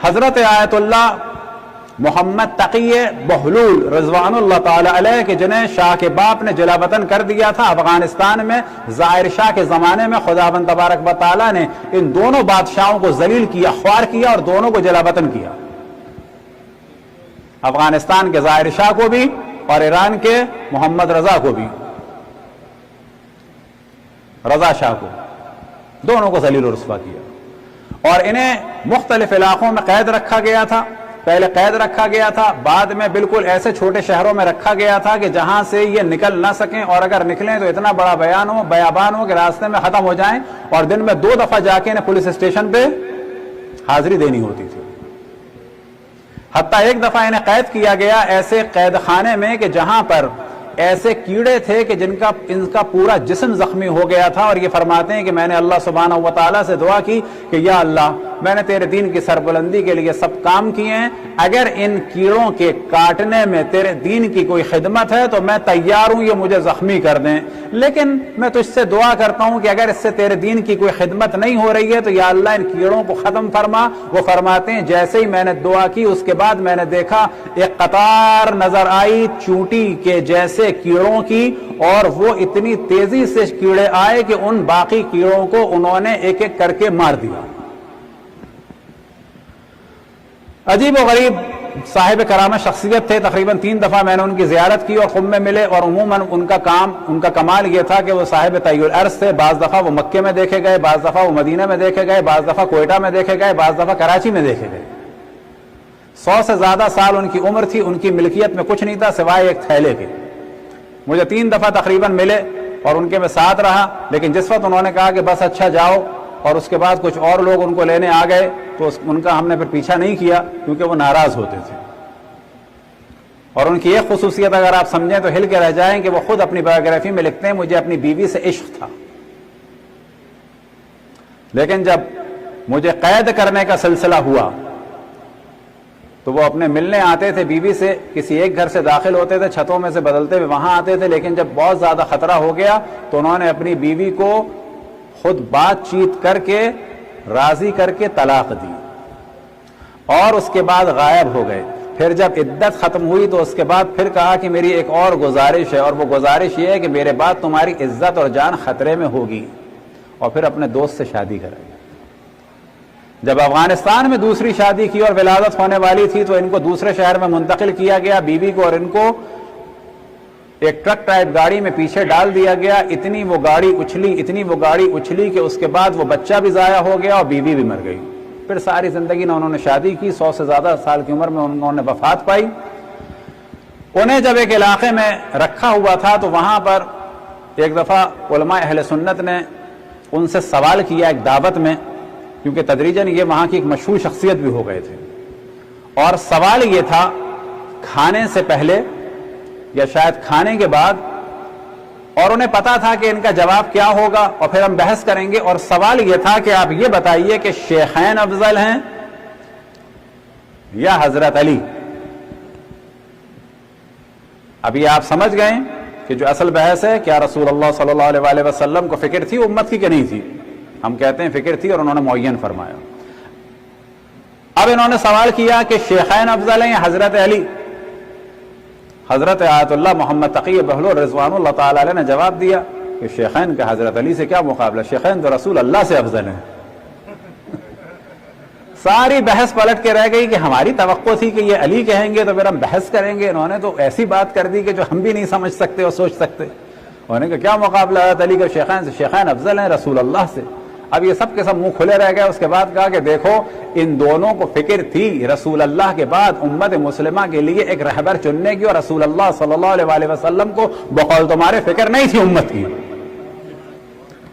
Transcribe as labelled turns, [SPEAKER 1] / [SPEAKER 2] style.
[SPEAKER 1] حضرت آیت اللہ محمد تقی بہلول رضوان اللہ تعالی علیہ کے جنہیں شاہ کے باپ نے جلا وطن کر دیا تھا افغانستان میں، ظاہر شاہ کے زمانے میں خداوند تبارک و تعالی نے ان دونوں بادشاہوں کو ذلیل کیا، خوار کیا اور دونوں کو جلا وطن کیا، افغانستان کے ظاہر شاہ کو بھی اور ایران کے محمد رضا کو بھی، رضا شاہ کو، دونوں کو ذلیل و رسوا کیا، اور انہیں مختلف علاقوں میں قید رکھا گیا تھا۔ پہلے قید رکھا گیا تھا، بعد میں بالکل ایسے چھوٹے شہروں میں رکھا گیا تھا کہ جہاں سے یہ نکل نہ سکیں، اور اگر نکلیں تو اتنا بڑا بیابان ہو کہ راستے میں ختم ہو جائیں، اور دن میں 2 دفعہ جا کے انہیں پولیس اسٹیشن پہ حاضری دینی ہوتی تھی۔ حتیٰ ایک دفعہ انہیں قید کیا گیا ایسے قید خانے میں کہ جہاں پر ایسے کیڑے تھے کہ ان کا پورا جسم زخمی ہو گیا تھا، اور یہ فرماتے ہیں کہ میں نے اللہ سبحانہ و تعالیٰ سے دعا کی کہ یا اللہ، میں نے تیرے دین کی سربلندی کے لیے سب کام کیے ہیں، اگر ان کیڑوں کے کاٹنے میں تیرے دین کی کوئی خدمت ہے تو میں تیار ہوں، یہ مجھے زخمی کر دیں، لیکن میں تجھ سے دعا کرتا ہوں کہ اگر اس سے تیرے دین کی کوئی خدمت نہیں ہو رہی ہے تو یا اللہ ان کیڑوں کو ختم فرما۔ وہ فرماتے ہیں جیسے ہی میں نے دعا کی اس کے بعد میں نے دیکھا ایک قطار نظر آئی چونٹی کے جیسے کیڑوں کی، اور وہ اتنی تیزی سے کیڑے آئے کہ ان باقی کیڑوں کو انہوں نے ایک ایک کر کے مار دیا۔ عجیب و غریب صاحب کرامہ شخصیت تھے، تقریباً 3 دفعہ میں نے ان کی زیارت کی اور قم میں ملے، اور عموماً ان کا کمال یہ تھا کہ وہ صاحب طی العرض تھے۔ بعض دفعہ وہ مکے میں دیکھے گئے، بعض دفعہ وہ مدینہ میں دیکھے گئے، بعض دفعہ کوئٹہ میں دیکھے گئے، بعض دفعہ کراچی میں دیکھے گئے۔ 100 سے زیادہ سال ان کی عمر تھی، ان کی ملکیت میں کچھ نہیں تھا سوائے ایک تھیلے کے۔ مجھے 3 دفعہ تقریباً ملے اور ان کے میں ساتھ رہا، لیکن جس وقت انہوں نے کہا کہ بس اچھا جاؤ، اور اس کے بعد کچھ اور لوگ ان کو لینے آ گئے تو ان کا ہم نے پھر پیچھا نہیں کیا کیونکہ وہ ناراض ہوتے تھے۔ اور ان کی ایک خصوصیت اگر آپ سمجھیں تو ہل کے رہ جائیں کہ وہ خود اپنی بایوگرافی میں لکھتے ہیں مجھے اپنی بیوی سے عشق تھا، لیکن جب مجھے قید کرنے کا سلسلہ ہوا تو وہ اپنے ملنے آتے تھے بیوی سے، کسی ایک گھر سے داخل ہوتے تھے، چھتوں میں سے بدلتے ہوئے وہاں آتے تھے، لیکن جب بہت زیادہ خطرہ ہو گیا تو انہوں نے اپنی بیوی کو خود بات چیت کر کے راضی کر کے طلاق دی، اور اس کے بعد غائب ہو گئے۔ پھر جب عدت ختم ہوئی تو اس کے بعد پھر کہا کہ میری ایک اور گزارش ہے، اور وہ گزارش یہ ہے کہ میرے بعد تمہاری عزت اور جان خطرے میں ہوگی، اور پھر اپنے دوست سے شادی کرے۔ جب افغانستان میں دوسری شادی کی اور ولادت ہونے والی تھی تو ان کو دوسرے شہر میں منتقل کیا گیا، بیوی کو اور ان کو ایک ٹرک ٹائپ گاڑی میں پیچھے ڈال دیا گیا۔ اتنی وہ گاڑی اچھلی کہ اس کے بعد وہ بچہ بھی ضائع ہو گیا اور بیوی بھی مر گئی۔ پھر ساری زندگی نہ انہوں نے شادی کی، 100 سے زیادہ سال کی عمر میں انہوں نے وفات پائی۔ انہیں جب ایک علاقے میں رکھا ہوا تھا تو وہاں پر ایک دفعہ علماء اہل سنت نے ان سے سوال کیا ایک دعوت میں، کیونکہ تدریجاً یہ وہاں کی ایک مشہور شخصیت بھی ہو گئے تھے، اور سوال یہ تھا کھانے سے پہلے یا شاید کھانے کے بعد، اور انہیں پتا تھا کہ ان کا جواب کیا ہوگا اور پھر ہم بحث کریں گے، اور سوال یہ تھا کہ آپ یہ بتائیے کہ شیخین افضل ہیں یا حضرت علی؟ ابھی آپ سمجھ گئے کہ جو اصل بحث ہے کیا رسول اللہ صلی اللہ علیہ وآلہ وسلم کو فکر تھی امت کی کہ نہیں تھی؟ ہم کہتے ہیں فکر تھی اور انہوں نے معین فرمایا۔ اب انہوں نے سوال کیا کہ شیخین افضل ہیں یا حضرت علی؟ حضرت آیت اللہ محمد تقی بہلول رضوان اللہ تعالی علیہ نے جواب دیا کہ شیخین کا حضرت علی سے کیا مقابلہ، شیخین تو رسول اللہ سے افضل ہیں۔ ساری بحث پلٹ کے رہ گئی کہ ہماری توقع تھی کہ یہ علی کہیں گے تو پھر ہم بحث کریں گے، انہوں نے تو ایسی بات کر دی کہ جو ہم بھی نہیں سمجھ سکتے اور سوچ سکتے۔ انہوں نے کہا کیا مقابلہ حضرت علی کا شیخین سے؟ شیخین افضل ہیں رسول اللہ سے۔ اب یہ سب کے سب منہ کھلے رہ گئے۔ اس کے بعد کہا کہ دیکھو ان دونوں کو فکر تھی رسول اللہ کے بعد امت مسلمہ کے لیے ایک رہبر چننے کی، اور رسول اللہ صلی اللہ علیہ وآلہ وسلم کو بقول تمہارے فکر نہیں تھی امت کی۔